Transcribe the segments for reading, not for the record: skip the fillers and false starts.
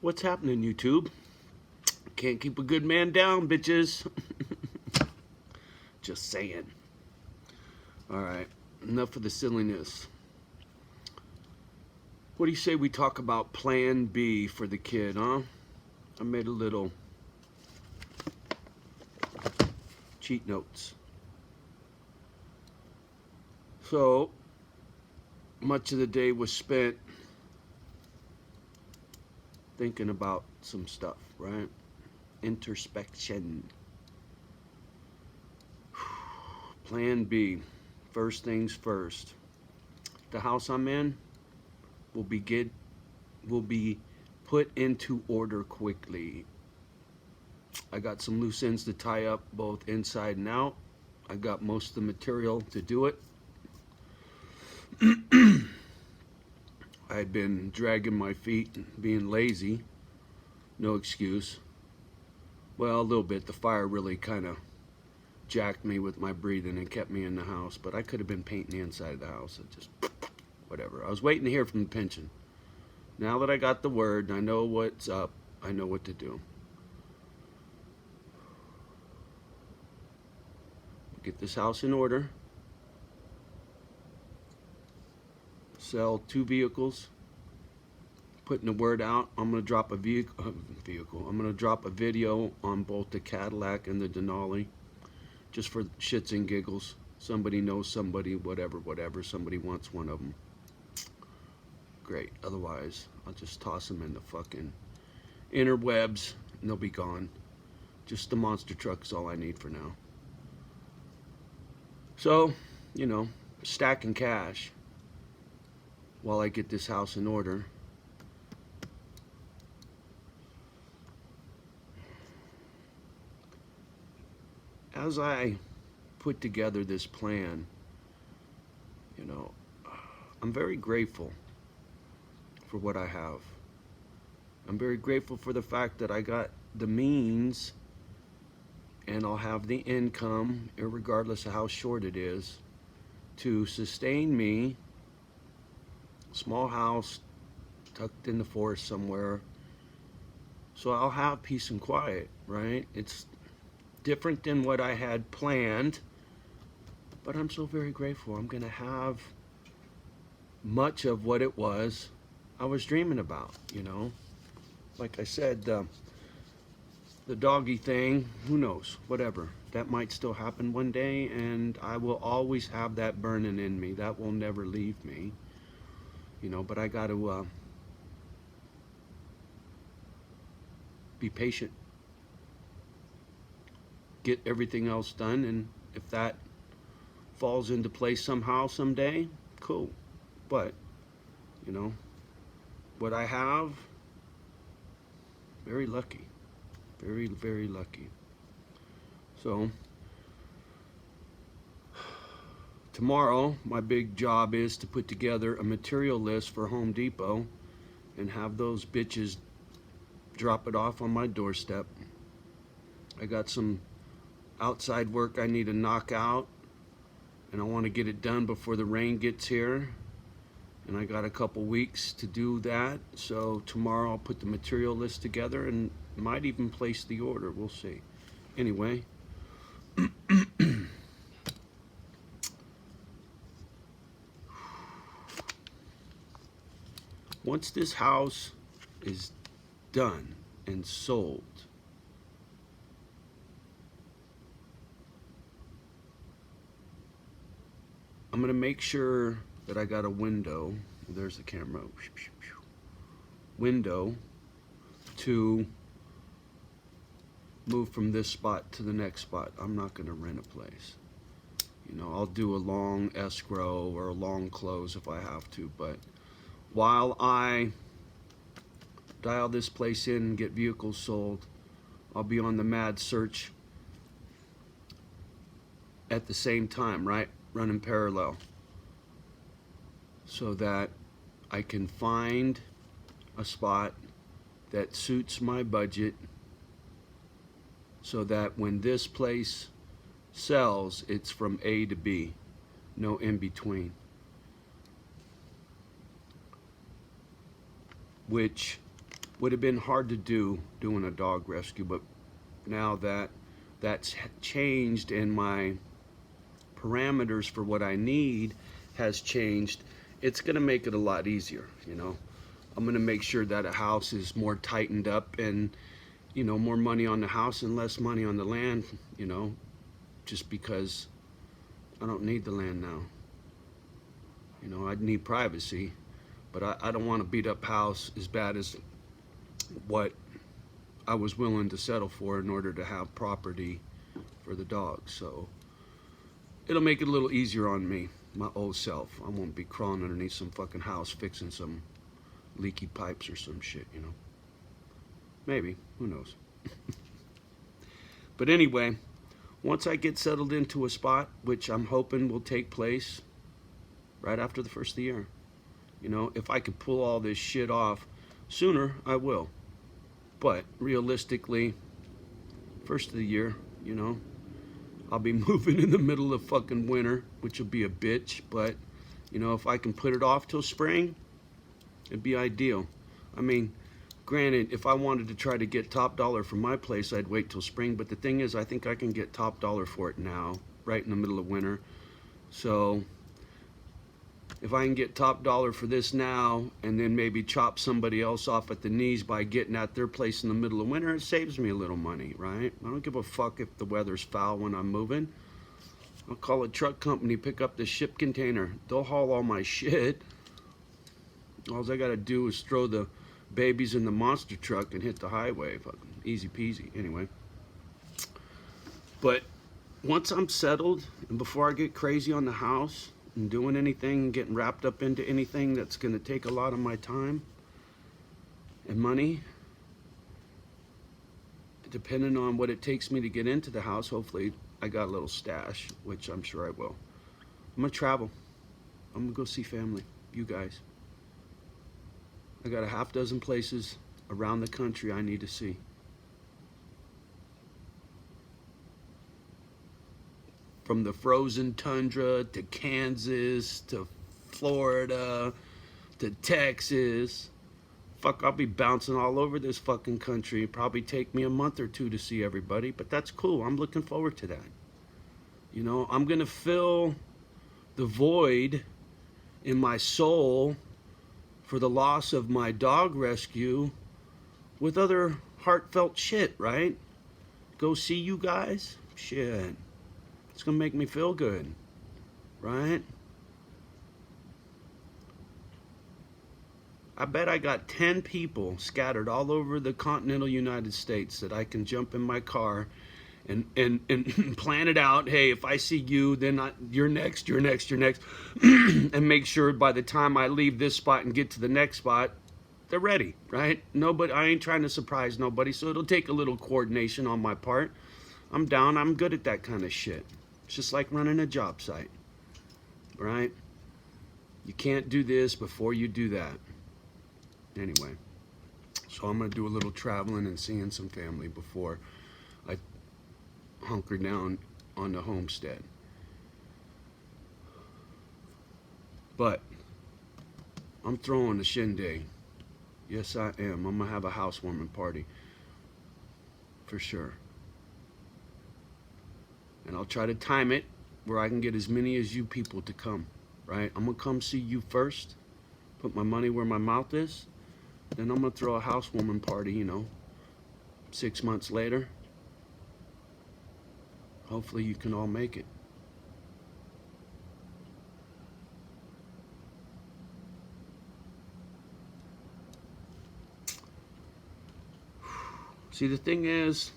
What's happening, YouTube? Can't keep a good man down, bitches. Just saying. Alright, enough of the silliness. What do you say we talk about plan B for the kid, huh? I made a little cheat notes. So, much of the day was spent thinking about some stuff, right? Introspection. Plan B. First things first. The house I'm in will be put into order quickly. I got some loose ends to tie up both inside and out. I got most of the material to do it. I'd been dragging my feet, being lazy. No excuse. Well, a little bit. The fire really kind of jacked me with my breathing and kept me in the house, but I could have been painting the inside of the house. It just, whatever. I was waiting to hear from the pension. Now that I got the word and I know what's up, I know what to do. Get this house in order. Sell 2 vehicles. Putting the word out. I'm gonna drop a vehicle. I'm gonna drop a video on both the Cadillac and the Denali, just for shits and giggles. Somebody knows somebody, whatever. Somebody wants one of them. Great. Otherwise, I'll just toss them in the fucking interwebs and they'll be gone. Just the monster truck is all I need for now. So, you know, stacking cash while I get this house in order. As I put together this plan, you know, I'm very grateful for what I have. I'm very grateful for the fact that I got the means and I'll have the income, irregardless of how short it is, to sustain me. Small house tucked in the forest somewhere. So I'll have peace and quiet, right? It's different than what I had planned, but I'm so very grateful. I'm gonna have much of what it was I was dreaming about, you know. Like I said, the doggy thing, who knows, whatever. That might still happen one day, and I will always have that burning in me. That will never leave me, you know, but I got to be patient. Get everything else done, and if that falls into place somehow someday, cool. But, you know, what I have, very lucky. Very, very lucky. So, tomorrow, my big job is to put together a material list for Home Depot and have those bitches drop it off on my doorstep. I got some outside work I need to knock out, and I want to get it done before the rain gets here. And I got a couple weeks to do that. So tomorrow I'll put the material list together and might even place the order. We'll see. Anyway, once this house is done and sold, I'm gonna make sure that I got a window. There's the camera. Window to move from this spot to the next spot. I'm not gonna rent a place. You know, I'll do a long escrow or a long close if I have to, but while I dial this place in and get vehicles sold, I'll be on the mad search at the same time, right? Running parallel, so that I can find a spot that suits my budget, so that when this place sells, it's from A to B, no in between. Which would have been hard to do doing a dog rescue, but now that that's changed and my parameters for what I need has changed, it's gonna make it a lot easier, you know. I'm gonna make sure that a house is more tightened up and, you know, more money on the house and less money on the land, you know, just because I don't need the land now. You know, I need privacy, but I don't want a beat up house as bad as what I was willing to settle for in order to have property for the dogs. So it'll make it a little easier on me, my old self. I won't be crawling underneath some fucking house fixing some leaky pipes or some shit, you know. Maybe, who knows. But anyway, once I get settled into a spot, which I'm hoping will take place right after the first of the year, you know, if I could pull all this shit off sooner, I will. But realistically, first of the year, you know, I'll be moving in the middle of fucking winter, which will be a bitch. But, you know, if I can put it off till spring, it'd be ideal. I mean, granted, if I wanted to try to get top dollar for my place, I'd wait till spring. But the thing is, I think I can get top dollar for it now, right in the middle of winter. So if I can get top dollar for this now and then maybe chop somebody else off at the knees by getting at their place in the middle of winter, it saves me a little money, right? I don't give a fuck if the weather's foul when I'm moving. I'll call a truck company, pick up the ship container. They'll haul all my shit. All I gotta do is throw the babies in the monster truck and hit the highway. Fucking easy peasy. Anyway. But once I'm settled and before I get crazy on the house and doing anything, getting wrapped up into anything that's going to take a lot of my time and money, depending on what it takes me to get into the house, hopefully I got a little stash, which I'm sure I will. I'm going to travel. I'm going to go see family, you guys. I got a half dozen places around the country I need to see. From the frozen tundra to Kansas to Florida to Texas. Fuck, I'll be bouncing all over this fucking country. It'll probably take me a month or two to see everybody, but that's cool. I'm looking forward to that. You know, I'm gonna fill the void in my soul for the loss of my dog rescue with other heartfelt shit, right? Go see you guys? Shit. It's gonna make me feel good, right? I bet I got 10 people scattered all over the continental United States that I can jump in my car and plan it out. Hey, if I see you, then you're next, you're next, you're next. And make sure by the time I leave this spot and get to the next spot, they're ready, right? Nobody, I ain't trying to surprise nobody, so it'll take a little coordination on my part. I'm down, I'm good at that kind of shit. It's just like running a job site, right? You can't do this before you do that. Anyway, so I'm gonna do a little traveling and seeing some family before I hunker down on the homestead. But I'm throwing a shindig. Yes, I am. I'm gonna have a housewarming party for sure. And I'll try to time it where I can get as many as you people to come, right? I'm gonna come see you first, put my money where my mouth is, then I'm gonna throw a housewarming party, you know, 6 months later. Hopefully you can all make it. See, the thing is,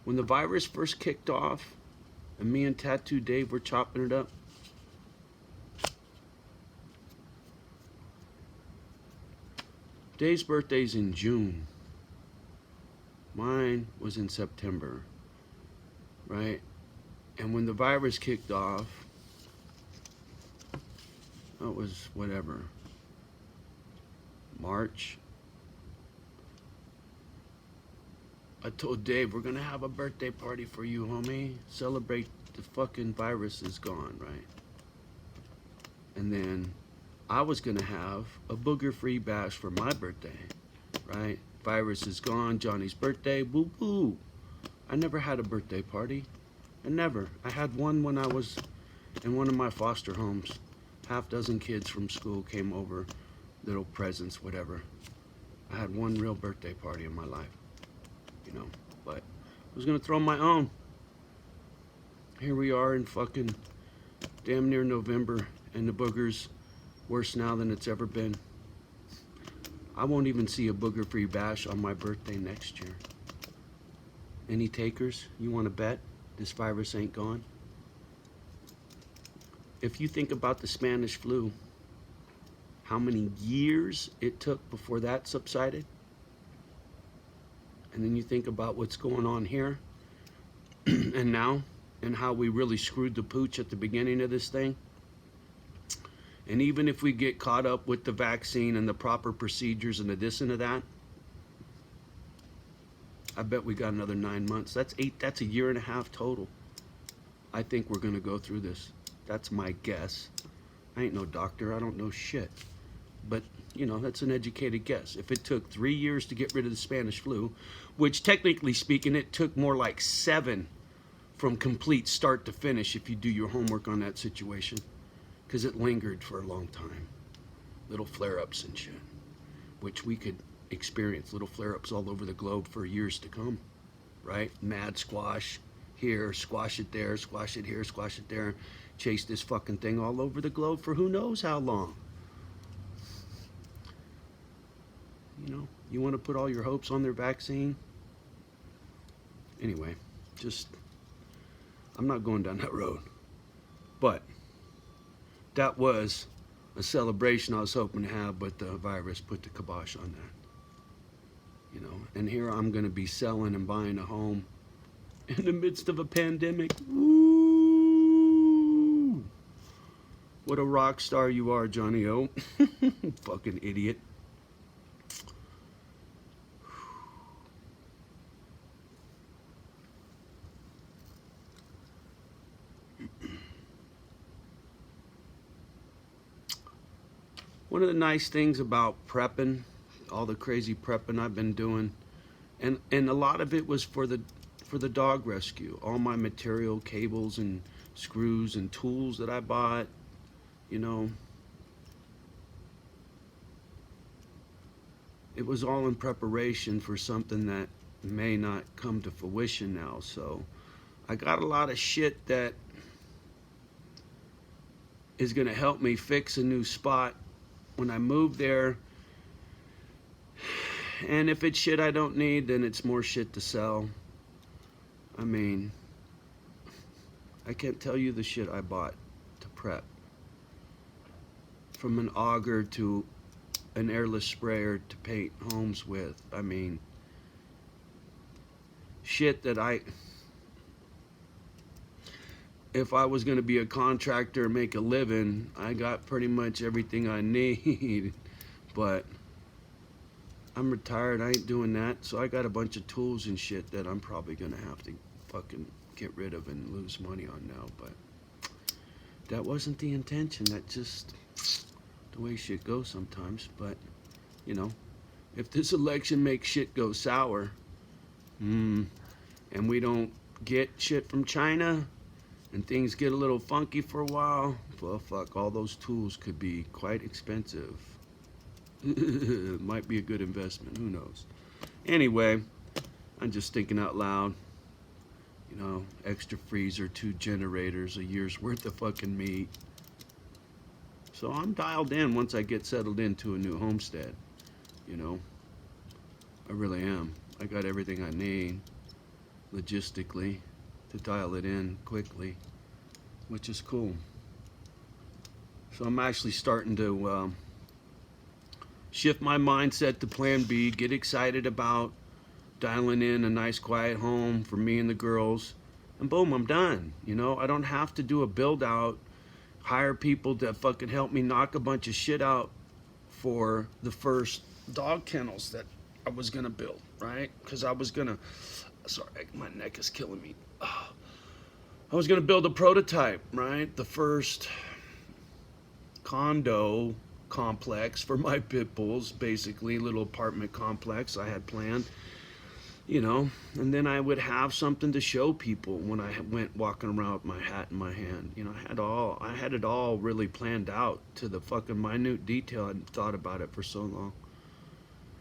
when the virus first kicked off, and me and Tattoo Dave were chopping it up, Dave's birthday's in June. Mine was in September, right? And when the virus kicked off, that was whatever, March. I told Dave, we're gonna have a birthday party for you, homie. Celebrate the fucking virus is gone, right? And then I was gonna have a booger-free bash for my birthday, right? Virus is gone. Johnny's birthday. Woo woo. I never had a birthday party. I never. I had one when I was in one of my foster homes. Half dozen kids from school came over, little presents, whatever. I had one real birthday party in my life, you know, but I was gonna throw my own. Here we are in fucking damn near November, and the booger's worse now than it's ever been. I won't even see a booger-free bash on my birthday next year. Any takers? You want to bet this virus ain't gone? If you think about the Spanish flu, how many years it took before that subsided, and then you think about what's going on here and now, and how we really screwed the pooch at the beginning of this thing. And even if we get caught up with the vaccine and the proper procedures and the this and the that, I bet we got another 9 months. That's a year and a half total. I think we're gonna go through this. That's my guess. I ain't no doctor, I don't know shit. But, you know, that's an educated guess. If it took 3 years to get rid of the Spanish flu, which technically speaking, it took more like 7 from complete start to finish if you do your homework on that situation, because it lingered for a long time. Little flare-ups and shit, which we could experience, little flare-ups all over the globe for years to come, right? Mad squash here, squash it there, squash it here, squash it there, chase this fucking thing all over the globe for who knows how long. You know, you want to put all your hopes on their vaccine? Anyway, just, I'm not going down that road. But that was a celebration I was hoping to have, but the virus put the kibosh on that. You know, and here I'm going to be selling and buying a home in the midst of a pandemic. Ooh, what a rock star you are, Johnny O. Fucking idiot. One of the nice things about prepping, all the crazy prepping I've been doing, and a lot of it was for the dog rescue. All my material, cables and screws and tools that I bought, you know, it was all in preparation for something that may not come to fruition now. So I got a lot of shit that is gonna help me fix a new spot when I move there. And if it's shit I don't need, then it's more shit to sell. I mean, I can't tell you the shit I bought to prep. From an auger to an airless sprayer to paint homes with. I mean, shit that if I was gonna be a contractor and make a living, I got pretty much everything I need. But I'm retired, I ain't doing that, so I got a bunch of tools and shit that I'm probably gonna have to fucking get rid of and lose money on now. But that wasn't the intention. That's just the way shit goes sometimes. But, you know, if this election makes shit go sour, and we don't get shit from China, and things get a little funky for a while, well, fuck, all those tools could be quite expensive. Might be a good investment, who knows. Anyway, I'm just thinking out loud. You know, extra freezer, 2 generators, a year's worth of fucking meat. So I'm dialed in once I get settled into a new homestead. You know, I really am. I got everything I need, logistically, to dial it in quickly, which is cool. So I'm actually starting to shift my mindset to plan B, get excited about dialing in a nice quiet home for me and the girls, and boom, I'm done. You know, I don't have to do a build out, hire people to fucking help me knock a bunch of shit out for the first dog kennels that I was gonna build, right? Because I was gonna, sorry, my neck is killing me. I was gonna build a prototype, right? The first condo complex for my pit bulls, basically, little apartment complex I had planned, and then I would have something to show people when I went walking around with my hat in my hand. I had it all really planned out to the fucking minute detail. I'd thought about it for so long.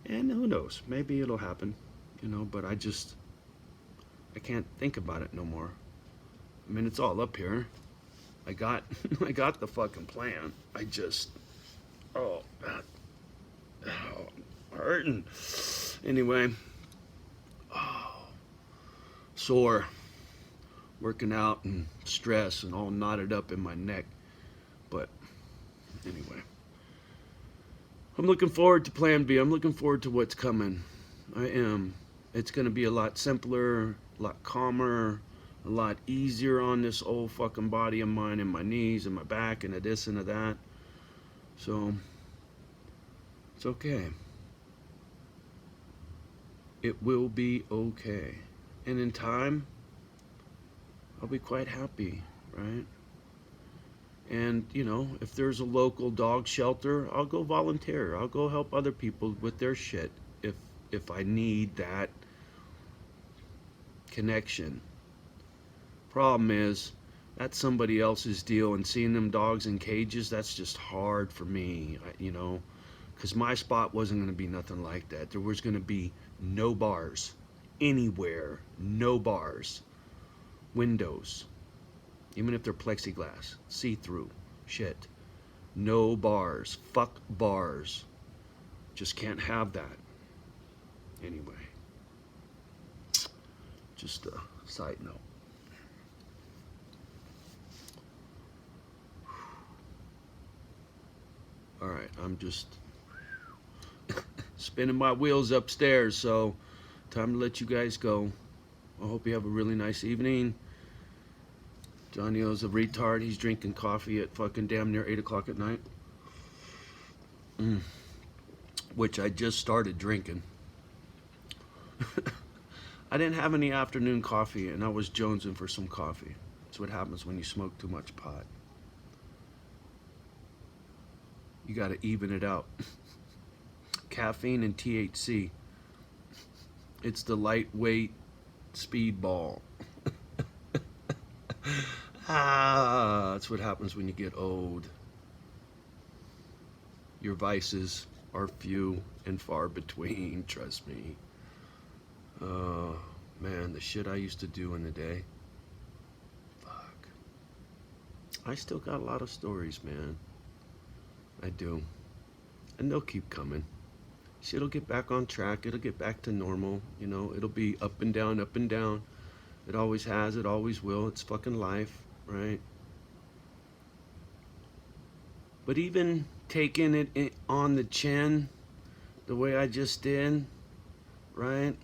And who knows, maybe it'll happen, but I can't think about it no more. I mean, it's all up here. I got I got the fucking plan. I just oh God. Oh, I'm hurting. Anyway, sore, working out and stress and all knotted up in my neck. But anyway, I'm looking forward to plan B. I'm looking forward to what's coming. I am. It's going to be a lot simpler, a lot calmer, a lot easier on this old fucking body of mine and my knees and my back and a this and a that. So, it's okay. It will be okay. And in time, I'll be quite happy, right? And, if there's a local dog shelter, I'll go volunteer. I'll go help other people with their shit if I need that connection. Problem is, that's somebody else's deal, and seeing them dogs in cages, that's just hard for me, because my spot wasn't going to be nothing like that. There was going to be no bars anywhere, no bars, windows, even if they're plexiglass, see-through, shit, no bars, fuck bars, just can't have that. Anyway, just a side note. All right, I'm just spinning my wheels upstairs, so time to let you guys go. I hope you have a really nice evening. Johnny O's a retard. He's drinking coffee at fucking damn near 8 o'clock at night. Which I just started drinking. I didn't have any afternoon coffee, and I was jonesing for some coffee. That's what happens when you smoke too much pot. You gotta even it out. Caffeine and THC. It's the lightweight speedball. That's what happens when you get old. Your vices are few and far between, trust me. Oh, man, the shit I used to do in the day. Fuck. I still got a lot of stories, man. I do. And they'll keep coming. Shit'll get back on track. It'll get back to normal. It'll be up and down, up and down. It always has. It always will. It's fucking life, right? But even taking it on the chin, the way I just did, right?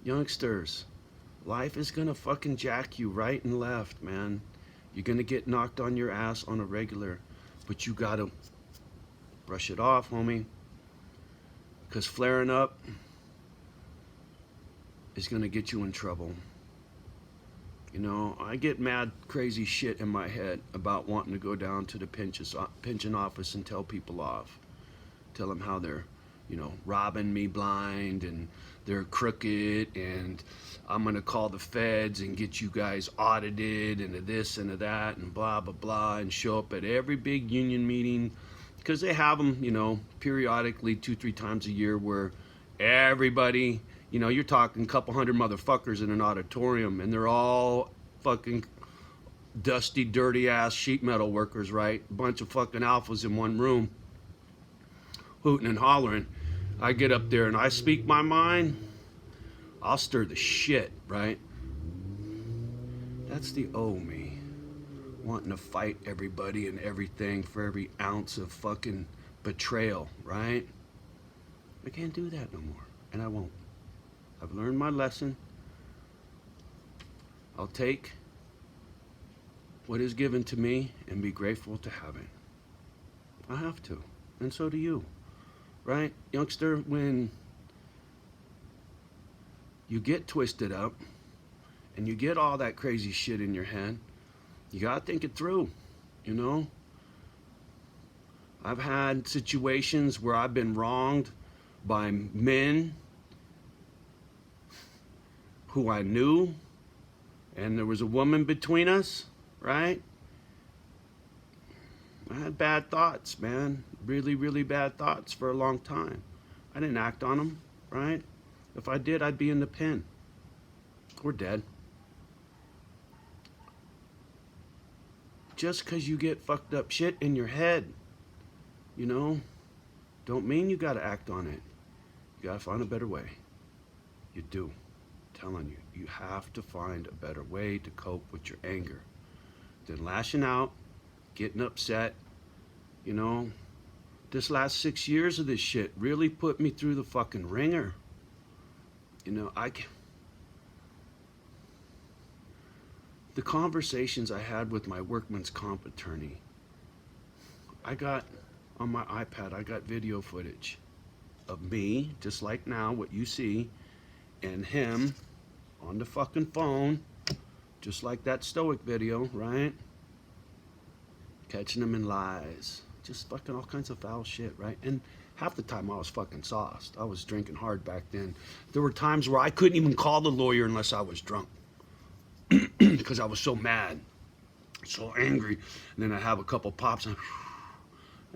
Youngsters, life is gonna fucking jack you right and left, man. You're gonna get knocked on your ass on a regular, but you gotta brush it off, homie. Because flaring up is gonna get you in trouble. I get mad, crazy shit in my head about wanting to go down to the pension office and tell people off. Tell them how they're, robbing me blind and they're crooked and I'm going to call the feds and get you guys audited and a this and a that and blah, blah, blah, and show up at every big union meeting because they have them, periodically 2-3 times a year where everybody, you're talking a couple hundred motherfuckers in an auditorium and they're all fucking dusty, dirty ass sheet metal workers, right? A bunch of fucking alphas in one room, hooting and hollering. I get up there and I speak my mind, I'll stir the shit, right? That's the old me, wanting to fight everybody and everything for every ounce of fucking betrayal, right? I can't do that no more, and I won't. I've learned my lesson. I'll take what is given to me and be grateful to have it. I have to, and so do you. Right, youngster, when you get twisted up and you get all that crazy shit in your head, you gotta think it through, I've had situations where I've been wronged by men who I knew, and there was a woman between us, right? I had bad thoughts, man. Really, really bad thoughts for a long time. I didn't act on them, right? If I did, I'd be in the pen. Or dead. Just because you get fucked up shit in your head, you know, don't mean you gotta act on it. You gotta find a better way. You do. I'm telling you, you have to find a better way to cope with your anger than lashing out, getting upset. You know, this last 6 years of this shit really put me through the fucking ringer. You know, the conversations I had with my workman's comp attorney, I got on my iPad, I got video footage of me, just like now, what you see, and him on the fucking phone, just like that Stoic video, right? Catching him in lies. Just fucking all kinds of foul shit, right? And half the time I was fucking sauced. I was drinking hard back then. There were times where I couldn't even call the lawyer unless I was drunk. Because I was so mad, so angry. And then I'd have a couple pops and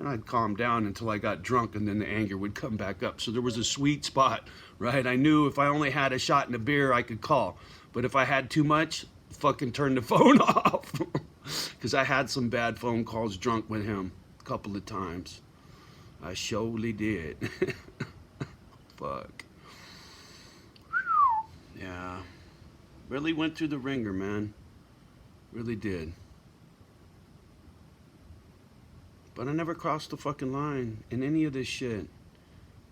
I'd calm down until I got drunk, and then the anger would come back up. So there was a sweet spot, right? I knew if I only had a shot and a beer, I could call. But if I had too much, fucking turn the phone off. Because I had some bad phone calls drunk with him a couple of times. I surely did. Fuck. Yeah. Really went through the ringer, man. Really did. But I never crossed the fucking line in any of this shit.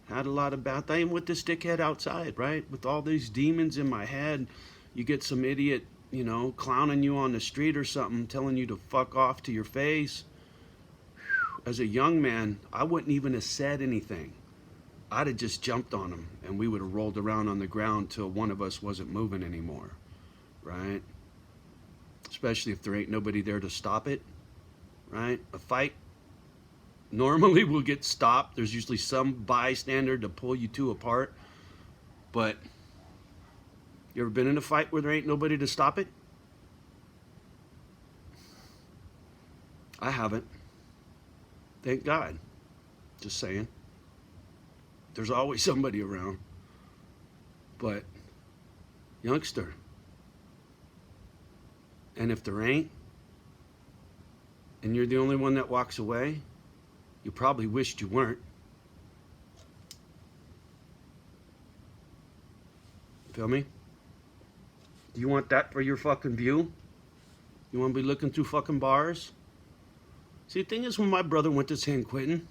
Had a lot of bad things with this dickhead outside, right? With all these demons in my head. You get some idiot, you know, clowning you on the street or something, telling you to fuck off to your face. As a young man, I wouldn't even have said anything. I'd have just jumped on him, and we would have rolled around on the ground till one of us wasn't moving anymore, right? Especially if there ain't nobody there to stop it, right? A fight normally will get stopped. There's usually some bystander to pull you two apart. But you ever been in a fight where there ain't nobody to stop it? I haven't. Thank God. Just saying. There's always somebody around. But, youngster, and if there ain't, and you're the only one that walks away, you probably wished you weren't. Feel me? Do you want that for your fucking view? You want to be looking through fucking bars? See, the thing is, when my brother went to San Quentin,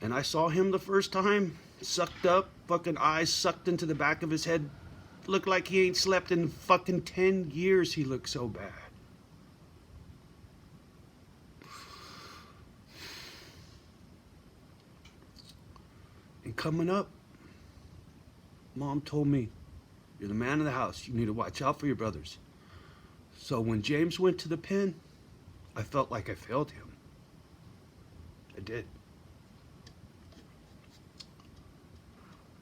and I saw him the first time, sucked up, fucking eyes sucked into the back of his head, looked like he ain't slept in fucking 10 years. He looked so bad. And coming up, Mom told me, you're the man of the house. You need to watch out for your brothers. So when James went to the pen, I felt like I failed him. I did.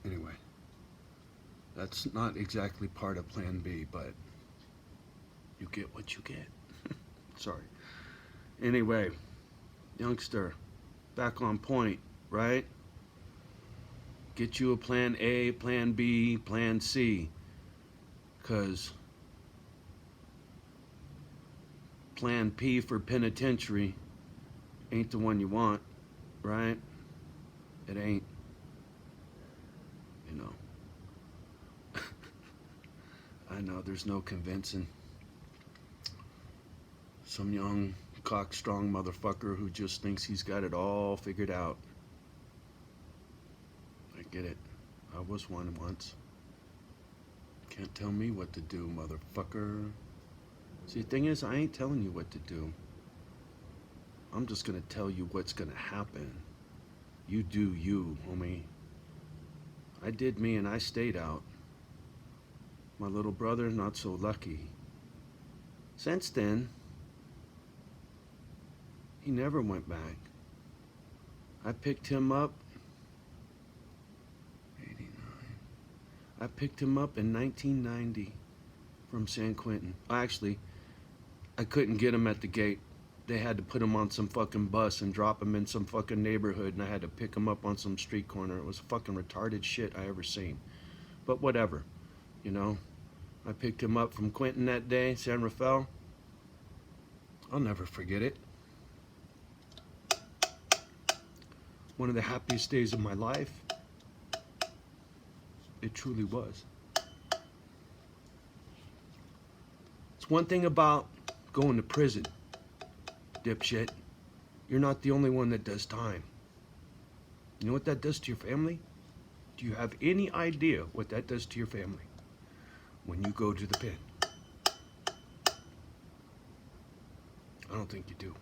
Anyway, that's not exactly part of Plan B, but you get what you get. Sorry. Anyway, youngster, back on point, right? Get you a Plan A, Plan B, Plan C. Because Plan P for penitentiary ain't the one you want, right? It ain't. You know. I know there's no convincing some young cock-strong motherfucker who just thinks he's got it all figured out. I get it. I was one once. Can't tell me what to do, motherfucker. See, the thing is, I ain't telling you what to do. I'm just gonna tell you what's gonna happen. You do you, homie. I did me and I stayed out. My little brother, not so lucky. Since then, He never went back. I picked him up, 89. I picked him up in 1990 from San Quentin. Actually, I couldn't get him at the gate. They had to put him on some fucking bus and drop him in some fucking neighborhood, and I had to pick him up on some street corner. It was fucking retarded shit I ever seen. But whatever, you know. I picked him up from Quentin that day, San Rafael. I'll never forget it. One of the happiest days of my life. It truly was. It's one thing about going to prison, dipshit. You're not the only one that does time. You know what that does to your family? Do you have any idea what that does to your family when you go to the pen? I don't think you do.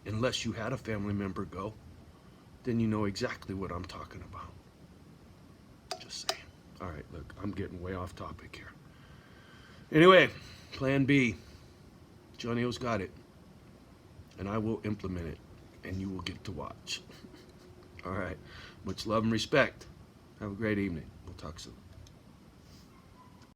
Unless you had a family member go, then you know exactly what I'm talking about. Just saying. All right, look, I'm getting way off topic here. Anyway, plan B. Johnny O's got it. And I will implement it. And you will get to watch. All right. Much love and respect. Have a great evening. We'll talk soon.